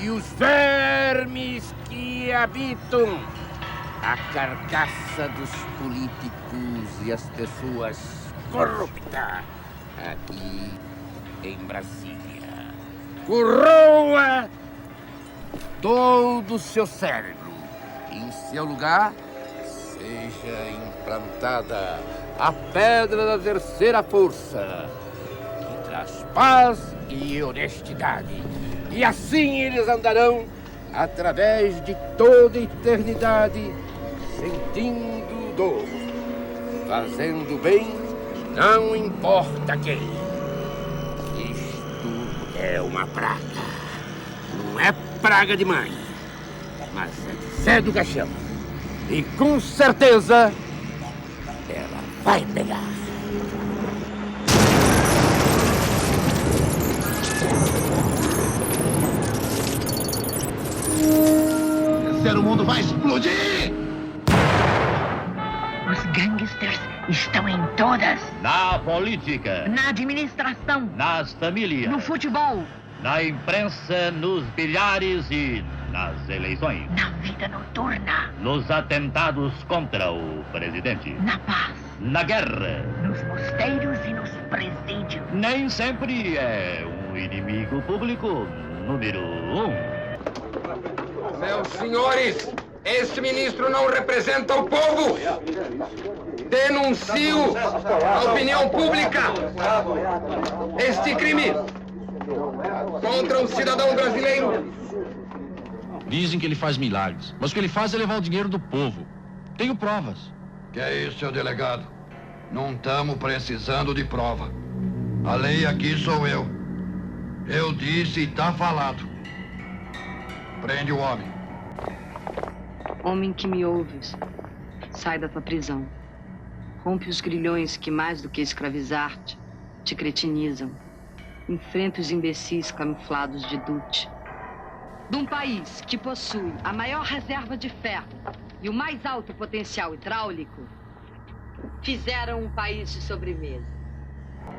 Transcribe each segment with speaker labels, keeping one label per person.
Speaker 1: e os vermes que habitam a carcaça dos políticos e as pessoas corruptas aqui em Brasília. Corroa todo o seu cérebro. Em seu lugar, seja implantada a pedra da terceira força, que traz paz e honestidade. E assim eles andarão através de toda a eternidade, sentindo dor, fazendo bem, não importa quem. Isto é uma praga. Não é praga de mãe, mas é de Zé do Caixão. E com certeza ela vai pegar.
Speaker 2: O mundo vai explodir!
Speaker 3: Os gangsters estão em todas.
Speaker 4: Na política.
Speaker 3: Na administração.
Speaker 4: Nas famílias.
Speaker 3: No futebol.
Speaker 4: Na imprensa, nos bilhares e nas eleições.
Speaker 3: Na vida noturna.
Speaker 4: Nos atentados contra o presidente.
Speaker 3: Na paz.
Speaker 4: Na guerra.
Speaker 3: Nos mosteiros e nos presídios.
Speaker 4: Nem sempre é um inimigo público número 1.
Speaker 5: Meus senhores, este ministro não representa o povo. Denuncio a opinião pública este crime contra um cidadão brasileiro.
Speaker 6: Dizem que ele faz milagres, mas o que ele faz é levar o dinheiro do povo. Tenho provas.
Speaker 2: Que é isso, seu delegado? Não estamos precisando de prova. A lei aqui sou eu. Eu disse e tá falado. Prende o homem.
Speaker 7: Homem que me ouves, sai da tua prisão. Rompe os grilhões que, mais do que escravizar-te, te cretinizam. Enfrenta os imbecis camuflados de dute. De um país que possui a maior reserva de ferro e o mais alto potencial hidráulico, fizeram um país de sobremesa.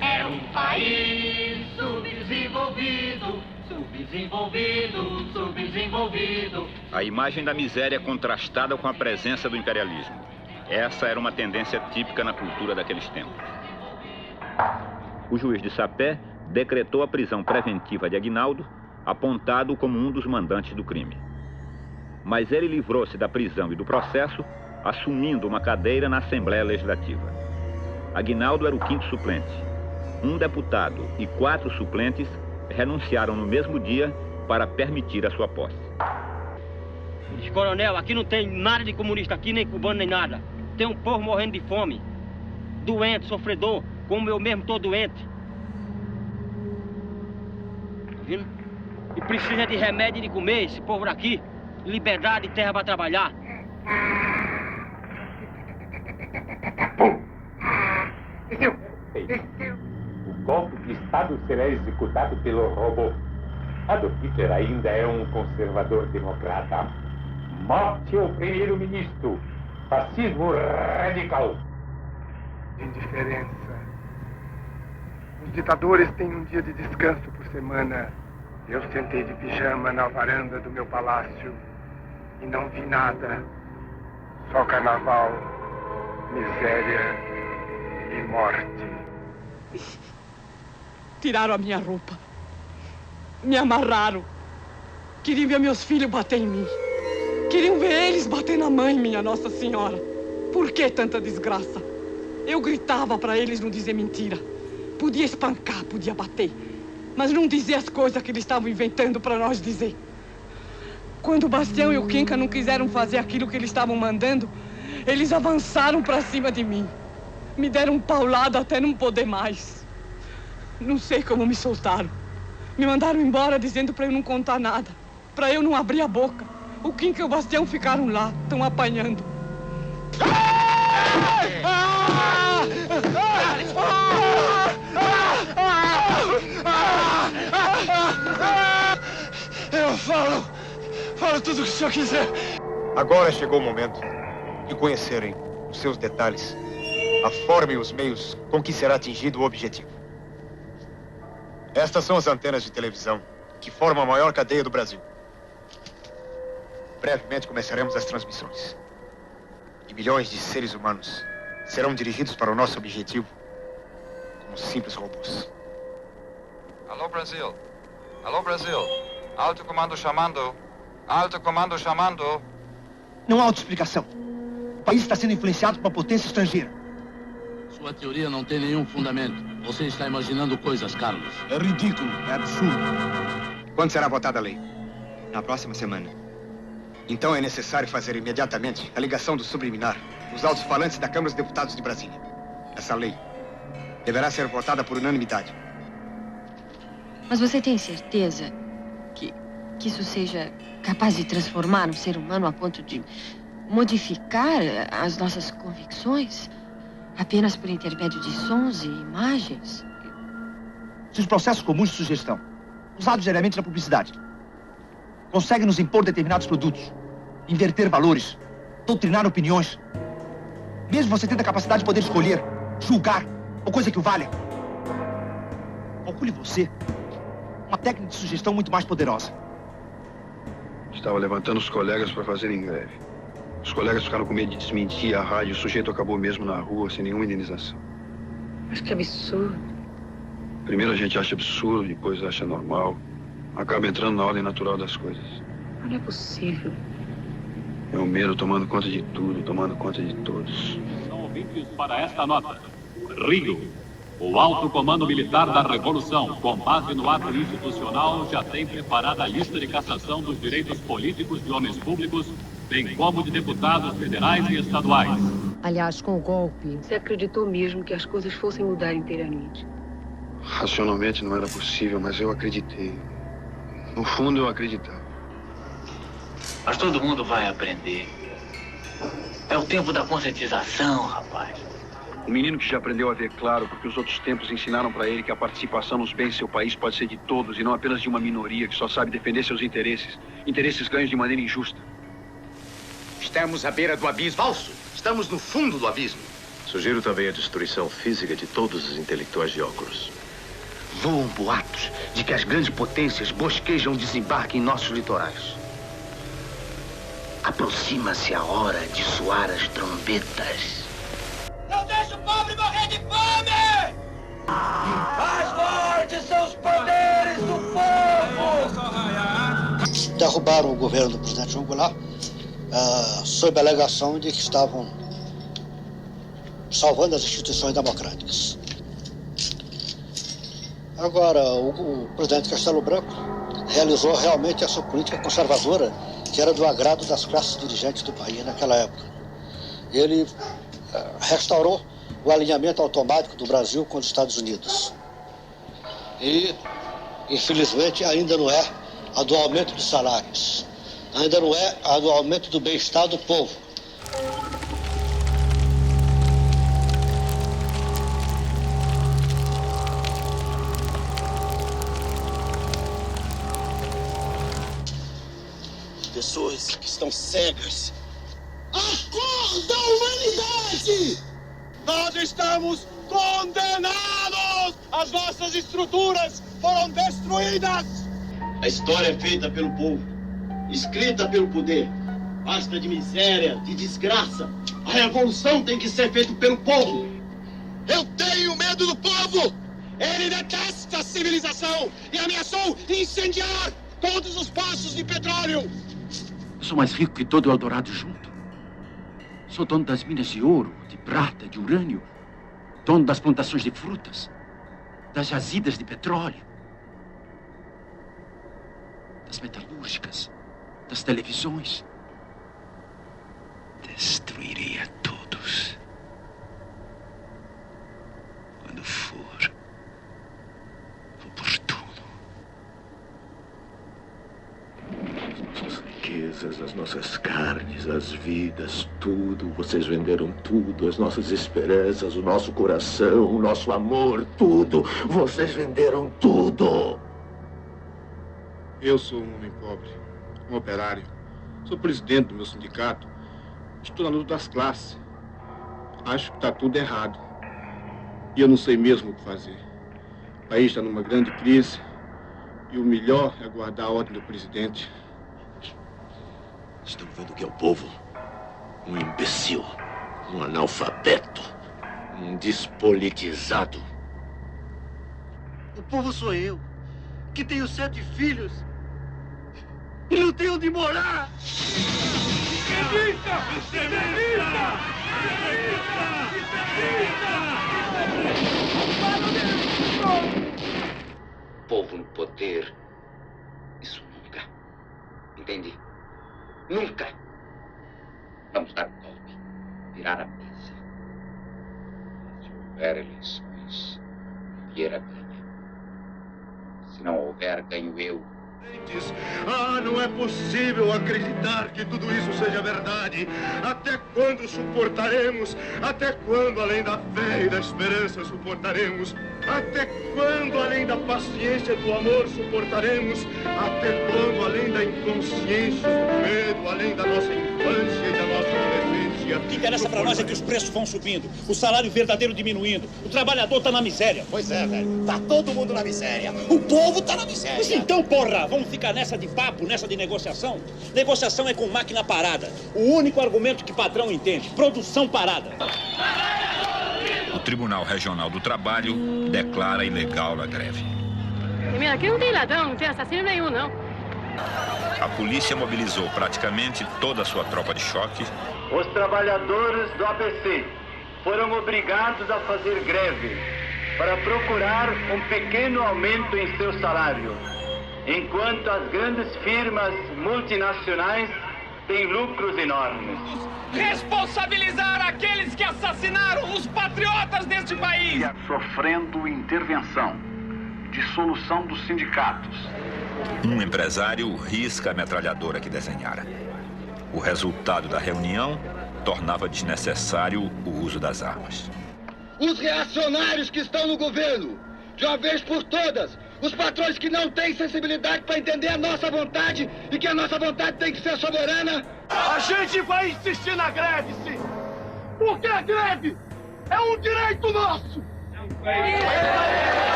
Speaker 8: Era um país subdesenvolvido, subdesenvolvido, subdesenvolvido.
Speaker 9: A imagem da miséria contrastada com a presença do imperialismo. Essa era uma tendência típica na cultura daqueles tempos. O juiz de Sapé decretou a prisão preventiva de Aguinaldo, apontado como um dos mandantes do crime. Mas ele livrou-se da prisão e do processo, assumindo uma cadeira na Assembleia Legislativa. Aguinaldo era o quinto suplente. Um deputado e 4 suplentes renunciaram no mesmo dia para permitir a sua posse.
Speaker 10: Coronel, aqui não tem nada de comunista aqui, nem cubano, nem nada. Tem um povo morrendo de fome, doente, sofredor, como eu mesmo estou doente. Tá vendo? E precisa de remédio e de comer, esse povo daqui. Liberdade e terra para trabalhar.
Speaker 11: O golpe de Estado será executado pelo robô. Adolf Hitler ainda é um conservador democrata. Morte ao primeiro-ministro. Fascismo radical.
Speaker 12: Indiferença. Os ditadores têm um dia de descanso por semana. Eu sentei de pijama na varanda do meu palácio e não vi nada. Só carnaval, miséria e morte.
Speaker 13: Tiraram a minha roupa. Me amarraram. Queriam ver meus filhos bater em mim. Queriam ver eles bater na mãe, minha Nossa Senhora. Por que tanta desgraça? Eu gritava para eles não dizer mentira. Podia espancar, podia bater. Mas não dizer as coisas que eles estavam inventando para nós dizer. Quando o Bastião e o Quinca não quiseram fazer aquilo que eles estavam mandando, eles avançaram para cima de mim. Me deram um paulado até não poder mais. Não sei como me soltaram. Me mandaram embora dizendo para eu não contar nada. Para eu não abrir a boca. O Quinca e o Bastião ficaram lá, estão apanhando.
Speaker 14: Eu falo tudo o que o senhor quiser.
Speaker 15: Agora chegou o momento de conhecerem os seus detalhes, a forma e os meios com que será atingido o objetivo. Estas são as antenas de televisão que formam a maior cadeia do Brasil. brevemente começaremos as transmissões. E milhões de seres humanos serão dirigidos para o nosso objetivo como simples robôs.
Speaker 16: Alô, Brasil. Alô, Brasil. Alto comando chamando. Alto comando chamando.
Speaker 17: Não há outra explicação. O país está sendo influenciado por uma potência estrangeira.
Speaker 6: Sua teoria não tem nenhum fundamento. Você está imaginando coisas, Carlos.
Speaker 17: É ridículo, é absurdo.
Speaker 15: Quando será votada a lei? Na próxima semana. Então é necessário fazer imediatamente a ligação do subliminar nos alto-falantes da Câmara dos Deputados de Brasília. Essa lei deverá ser votada por unanimidade.
Speaker 18: Mas você tem certeza que isso seja capaz de transformar um ser humano a ponto de modificar as nossas convicções apenas por intermédio de sons e imagens?
Speaker 17: Se os processos comuns de sugestão, usados diariamente na publicidade, conseguem nos impor determinados produtos, inverter valores, doutrinar opiniões, mesmo você tendo a capacidade de poder escolher, julgar, ou coisa que o valha, calcule você uma técnica de sugestão muito mais poderosa.
Speaker 19: Estava levantando os colegas para fazerem greve. Os colegas ficaram com medo de desmentir a rádio. O sujeito acabou mesmo na rua, sem nenhuma indenização.
Speaker 7: Mas que absurdo.
Speaker 19: Primeiro a gente acha absurdo, depois acha normal. Acaba entrando na ordem natural das coisas.
Speaker 7: Não é possível.
Speaker 19: É o medo tomando conta de tudo, tomando conta de todos.
Speaker 20: São ouvintes para esta nota. Rio. O Alto Comando Militar da Revolução, com base no ato institucional, já tem preparada a lista de cassação dos direitos políticos de homens públicos, bem como de deputados federais e estaduais.
Speaker 7: Aliás, com o golpe, você acreditou mesmo que as coisas fossem mudar inteiramente?
Speaker 19: Racionalmente não era possível, mas eu acreditei. No fundo, eu acreditava.
Speaker 21: Mas todo mundo vai aprender. É o tempo da conscientização, rapaz.
Speaker 19: Um menino que já aprendeu a ver claro, porque os outros tempos ensinaram para ele que a participação nos bens do seu país pode ser de todos e não apenas de uma minoria que só sabe defender seus interesses. Interesses ganhos de maneira injusta.
Speaker 1: Estamos à beira do abismo. Falso! Estamos no fundo do abismo.
Speaker 22: Sugiro também a destruição física de todos os intelectuais de óculos.
Speaker 1: Voam boatos de que as grandes potências bosquejam desembarque em nossos litorais. Aproxima-se a hora de soar as trombetas.
Speaker 8: Não deixe o pobre morrer de fome! Mais fortes são os poderes do povo!
Speaker 23: Derrubaram o governo do presidente João Goulart sob a alegação de que estavam salvando as instituições democráticas. Agora, o presidente Castelo Branco realizou realmente essa política conservadora que era do agrado das classes dirigentes do país naquela época. Ele restaurou o alinhamento automático do Brasil com os Estados Unidos. E, infelizmente, ainda não é a do aumento dos salários. Ainda não é a do aumento do bem-estar do povo.
Speaker 24: Pessoas que estão cegas. Acorda, humanidade! Nós estamos condenados! As nossas estruturas foram destruídas! A história é feita pelo povo, escrita pelo poder. Basta de miséria, de desgraça. A revolução tem que ser feita pelo povo. Eu tenho medo do povo! Ele detesta a civilização e ameaçou incendiar todos os poços de petróleo.
Speaker 1: Eu sou mais rico que todo o Eldorado junto. Sou dono das minas de ouro, de prata, de urânio. Dono das plantações de frutas. Das jazidas de petróleo. Das metalúrgicas. Das televisões. Destruirei a todos. Quando for oportuno.
Speaker 22: As nossas carnes, as vidas, tudo. Vocês venderam tudo, as nossas esperanças, o nosso coração, o nosso amor, tudo. Vocês venderam tudo.
Speaker 25: Eu sou um homem pobre, um operário. Sou presidente do meu sindicato. Estou na luta das classes. Acho que está tudo errado. E eu não sei mesmo o que fazer. O país está numa grande crise. E o melhor é guardar a ordem do presidente.
Speaker 22: Estão vendo o que é o povo? Um imbecil, um analfabeto, um despolitizado.
Speaker 2: O povo sou eu, que tenho 7 filhos e não tenho onde morar.
Speaker 8: Evita! Evita!
Speaker 3: Povo no poder. Isso nunca. Entende? Nunca. Vamos dar um golpe. Virar a mesa. Se houver eleições, Vieira ganha. Se não houver, ganho eu.
Speaker 22: Ah, não é possível acreditar que tudo isso seja verdade. Até quando suportaremos? Até quando, além da fé e da esperança, suportaremos? Até quando, além da paciência e do amor, suportaremos? Até quando, além da inconsciência, do medo, além da nossa infância e da nossa adolescência?
Speaker 4: O que interessa pra nós é que os preços vão subindo, o salário verdadeiro diminuindo, o trabalhador tá na miséria.
Speaker 5: Pois é, velho. Tá todo mundo na miséria. O povo tá na miséria.
Speaker 4: Mas então, porra, vamos ficar nessa de papo, nessa de negociação? Negociação é com máquina parada. O único argumento que patrão entende, produção parada.
Speaker 9: O Tribunal Regional do Trabalho declara ilegal a greve.
Speaker 26: Menina, aqui não tem ladrão, não tem assassino nenhum, não.
Speaker 9: A polícia mobilizou praticamente toda a sua tropa de choque.
Speaker 27: Os trabalhadores do ABC foram obrigados a fazer greve para procurar um pequeno aumento em seu salário, enquanto as grandes firmas multinacionais têm lucros enormes.
Speaker 8: Responsabilizar aqueles que assassinaram os patriotas deste país!
Speaker 19: Sofrendo intervenção, dissolução dos sindicatos.
Speaker 9: Um empresário risca a metralhadora que desenhara. O resultado da reunião tornava desnecessário o uso das armas.
Speaker 24: Os reacionários que estão no governo, de uma vez por todas, os patrões que não têm sensibilidade para entender a nossa vontade e que a nossa vontade tem que ser soberana.
Speaker 8: A gente vai insistir na greve, sim! Porque a greve é um direito nosso!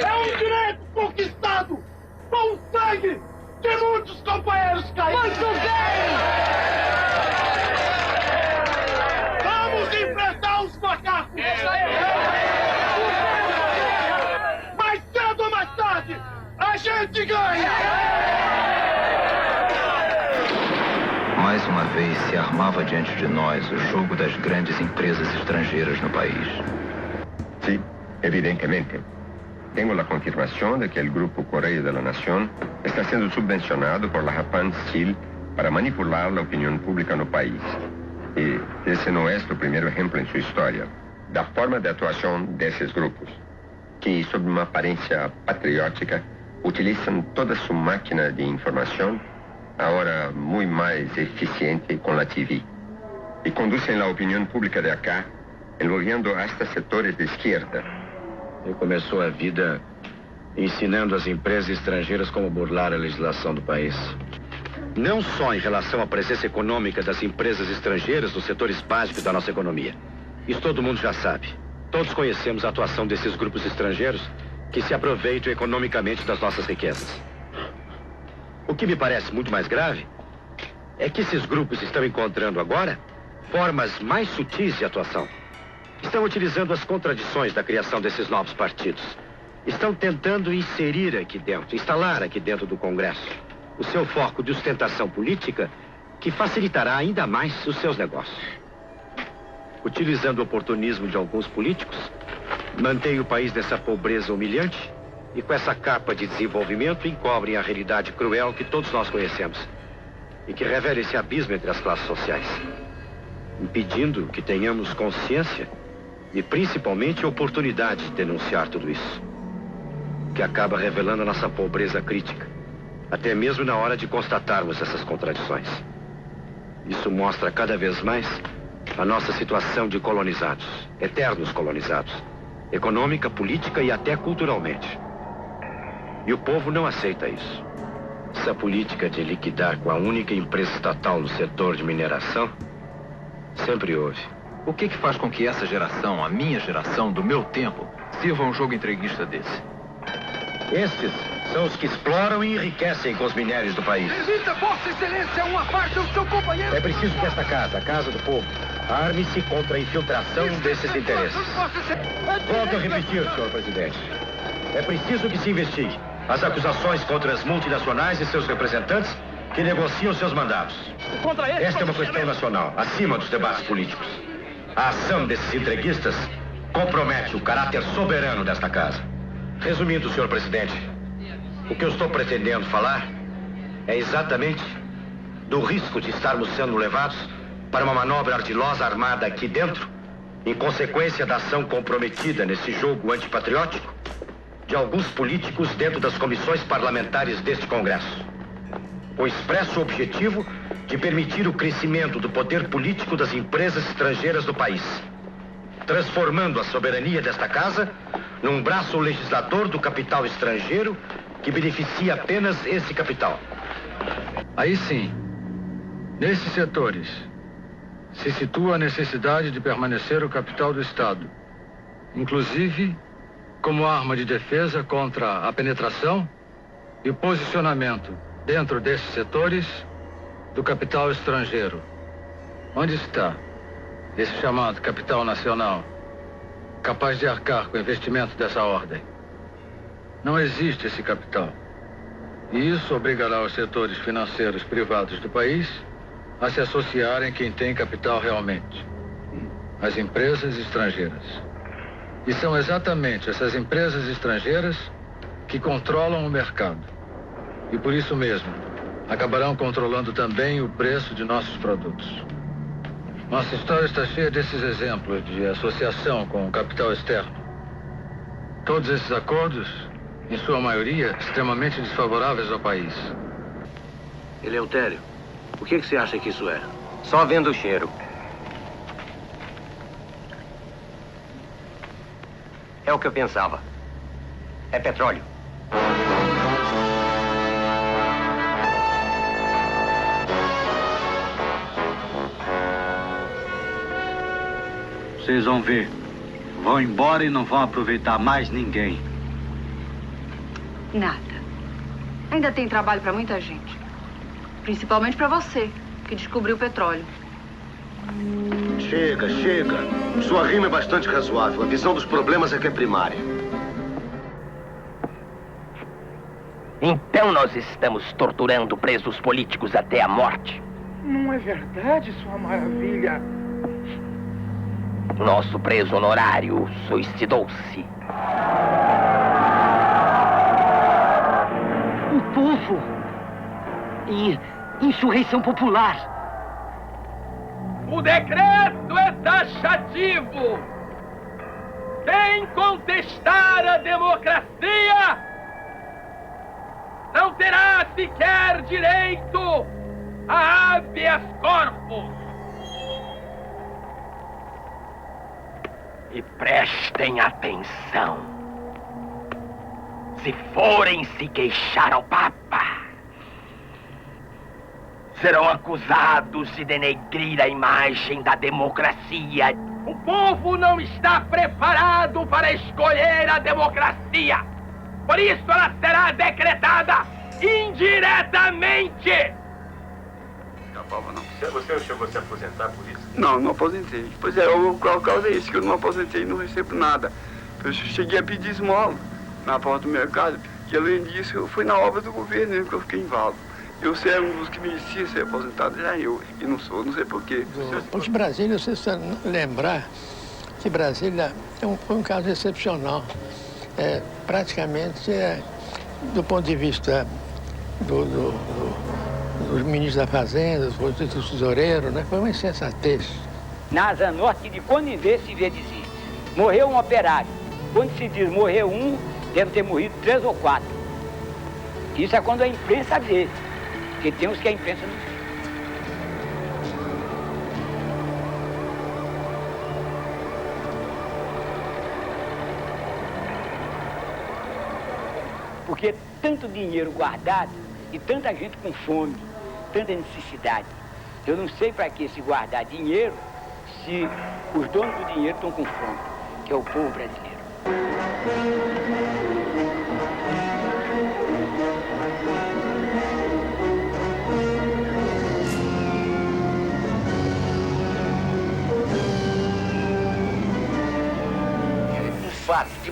Speaker 8: É um direito conquistado com o sangue de muitos companheiros caídos! Muito bem! Vamos enfrentar os macacos! Mais cedo ou mais tarde, a gente ganha!
Speaker 28: Mais uma vez se armava diante de nós o jogo das grandes empresas estrangeiras no país.
Speaker 29: Sim, evidentemente. Tenho a confirmação de que o Grupo Correio da Nação está sendo subvencionado por la Japan Steel para manipular a opinião pública no país. E esse não é o primeiro exemplo em sua história da forma de atuação desses grupos, que, sob uma aparência patriótica, utilizam toda sua máquina de informação, agora muito mais eficiente com a TV, e conduzem a opinião pública de acá, envolvendo hasta setores de esquerda.
Speaker 30: E começou a vida ensinando as empresas estrangeiras como burlar a legislação do país. Não só em relação à presença econômica das empresas estrangeiras nos setores básicos da nossa economia. Isso todo mundo já sabe. Todos conhecemos a atuação desses grupos estrangeiros que se aproveitam economicamente das nossas riquezas. O que me parece muito mais grave é que esses grupos estão encontrando agora formas mais sutis de atuação. Estão utilizando as contradições da criação desses novos partidos. Estão tentando inserir aqui dentro, instalar aqui dentro do Congresso, o seu foco de ostentação política que facilitará ainda mais os seus negócios. Utilizando o oportunismo de alguns políticos, mantém o país nessa pobreza humilhante e com essa capa de desenvolvimento encobrem a realidade cruel que todos nós conhecemos e que revela esse abismo entre as classes sociais, impedindo que tenhamos consciência e principalmente a oportunidade de denunciar tudo isso, que acaba revelando a nossa pobreza crítica, até mesmo na hora de constatarmos essas contradições. Isso mostra cada vez mais a nossa situação de colonizados, eternos colonizados, econômica, política e até culturalmente. E o povo não aceita isso. Essa política de liquidar com a única empresa estatal no setor de mineração sempre houve.
Speaker 28: O que faz com que essa geração, a minha geração, do meu tempo, sirva um jogo entreguista desse?
Speaker 30: Estes São os que exploram e enriquecem com os minérios do país.
Speaker 8: Evita, Vossa Excelência, uma parte do seu companheiro.
Speaker 30: É preciso que esta casa, a Casa do Povo, arme-se contra a infiltração desses interesses. Volto a repetir, senhor presidente. É preciso que se investigue as acusações contra as multinacionais e seus representantes que negociam seus mandatos. Esta é uma questão nacional, acima dos debates políticos. A ação desses entreguistas compromete o caráter soberano desta casa. Resumindo, senhor presidente, o que eu estou pretendendo falar é exatamente do risco de estarmos sendo levados para uma manobra ardilosa armada aqui dentro, em consequência da ação comprometida nesse jogo antipatriótico de alguns políticos dentro das comissões parlamentares deste Congresso, com o expresso objetivo de permitir o crescimento do poder político das empresas estrangeiras do país, transformando a soberania desta casa num braço legislador do capital estrangeiro que beneficia apenas esse capital.
Speaker 6: Aí sim, nesses setores, se situa a necessidade de permanecer o capital do Estado, inclusive como arma de defesa contra a penetração e o posicionamento dentro desses setores do capital estrangeiro. Onde está esse chamado capital nacional, capaz de arcar com investimento dessa ordem? Não existe esse capital. E isso obrigará os setores financeiros privados do país a se associarem quem tem capital realmente, as empresas estrangeiras. E são exatamente essas empresas estrangeiras que controlam o mercado. E por isso mesmo, acabarão controlando também o preço de nossos produtos. Nossa história está cheia desses exemplos de associação com o capital externo. Todos esses acordos, em sua maioria, extremamente desfavoráveis ao país.
Speaker 10: Eleutério, o que você acha que isso é?
Speaker 28: Só vendo o cheiro. É o que eu pensava. É petróleo.
Speaker 11: Vocês vão ver. Vão embora e não vão aproveitar mais ninguém.
Speaker 12: Nada. Ainda tem trabalho para muita gente. Principalmente para você, que descobriu o petróleo.
Speaker 22: Chega, chega. Sua rima é bastante razoável. A visão dos problemas é que é primária.
Speaker 13: Então nós estamos torturando presos políticos até a morte.
Speaker 8: Não é verdade, Sua Maravilha?
Speaker 13: Nosso preso honorário suicidou-se.
Speaker 14: O povo em insurreição popular.
Speaker 8: O decreto é taxativo. Quem contestar a democracia não terá sequer direito a habeas corpus.
Speaker 13: E prestem atenção. Se forem se queixar ao Papa, serão acusados de denegrir a imagem da democracia.
Speaker 8: O povo não está preparado para escolher a democracia. Por isso ela será decretada indiretamente.
Speaker 15: Você chegou a se aposentar por isso?
Speaker 19: Não, não aposentei. Pois é, o causa é isso, que eu não aposentei e não recebo nada. Eu cheguei a pedir esmola na porta do mercado, e além disso, eu fui na obra do governo, que eu fiquei inválido. Eu sei um dos que merecia ser aposentado, já eu, e não sou, não sei porquê.
Speaker 23: Porque Brasília, você precisa lembrar que Brasília foi um caso excepcional. Praticamente, do ponto de vista dos ministros da Fazenda, do tesoureiro, né? Foi uma insensatez.
Speaker 14: Na Asa Norte, de quando em vez se vê dizer, morreu um operário. Quando se diz morreu um, deve ter morrido 3 ou 4. Isso é quando a imprensa vê, porque tem os que a imprensa não vê. Porque tanto dinheiro guardado e tanta gente com fome, tanta necessidade. Eu não sei para que se guardar dinheiro se os donos do dinheiro estão com fome, que é o povo brasileiro.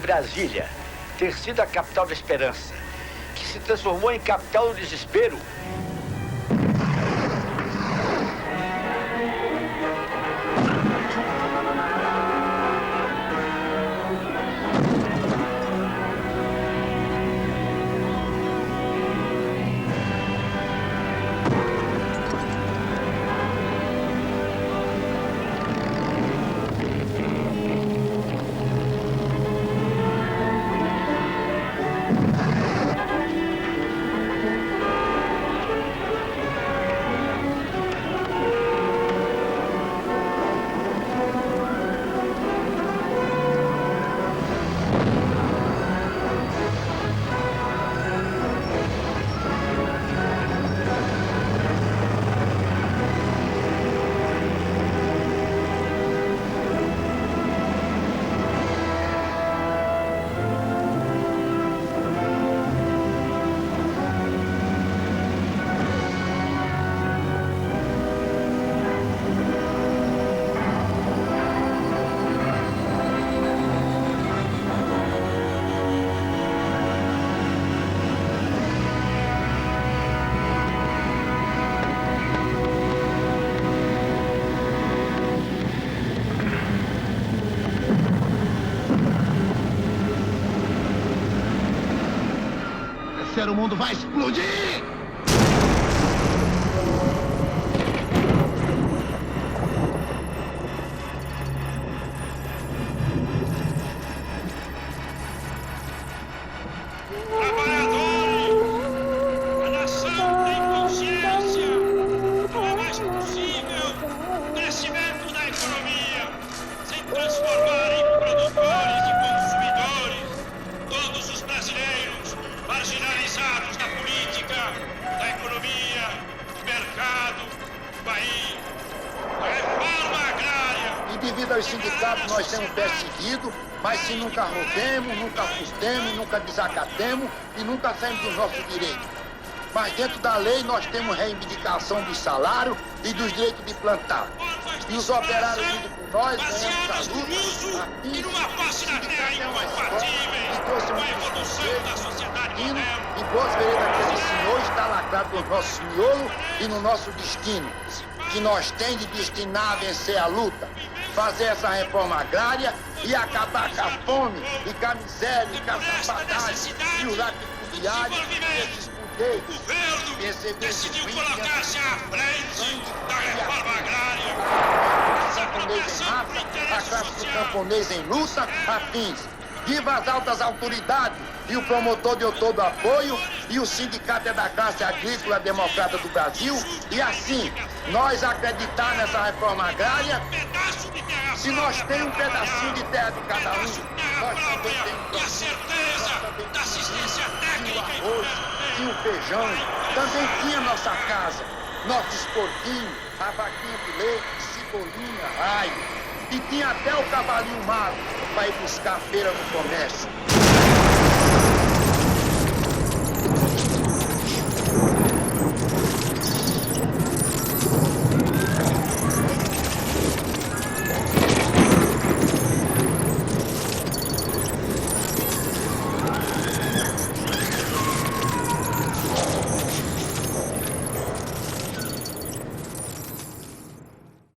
Speaker 10: Brasília ter sido a capital da esperança, que se transformou em capital do desespero.
Speaker 24: O mundo vai explodir!
Speaker 8: Trabalhadores! A nação tem consciência! Não é mais possível o crescimento da economia sem transformar em produtores e consumidores todos os brasileiros marginalizados da política, da economia, do mercado, do país. A reforma agrária.
Speaker 23: E devido aos sindicatos nós temos perseguido, mas se nunca rompemos, nunca assustemos, nunca desacatemos e nunca saímos dos nossos direitos. Mas dentro da lei nós temos reivindicação do salário e dos direitos de plantar. E os operários unidos por nós ganhamos a luta.
Speaker 8: E numa face da terra incompatível com a evolução da sociedade moderna.
Speaker 23: E boas veredas daquele senhor está lacrado no nosso miolo e no nosso destino, que nós temos de destinar a vencer a luta, fazer essa reforma agrária e acabar com a fome, e com a miséria, e com a sapatagem, e o latifundiário, e esses poderes.
Speaker 8: O governo decidiu colocar-se à frente da reforma agrária.
Speaker 23: A classe do camponês em luta, afins. Viva as altas autoridades e o promotor deu todo o apoio e o sindicato é da classe agrícola democrata do Brasil. E assim, nós acreditar nessa reforma agrária, se nós temos um pedacinho de terra de cada um, nós também temos
Speaker 8: a certeza da assistência técnica
Speaker 23: e o arroz, e o feijão, também tinha nossa casa, nossos porquinhos, a vaquinha de leite, cebolinha, raio, e tinha até o cavalinho magro para ir buscar feira no comércio.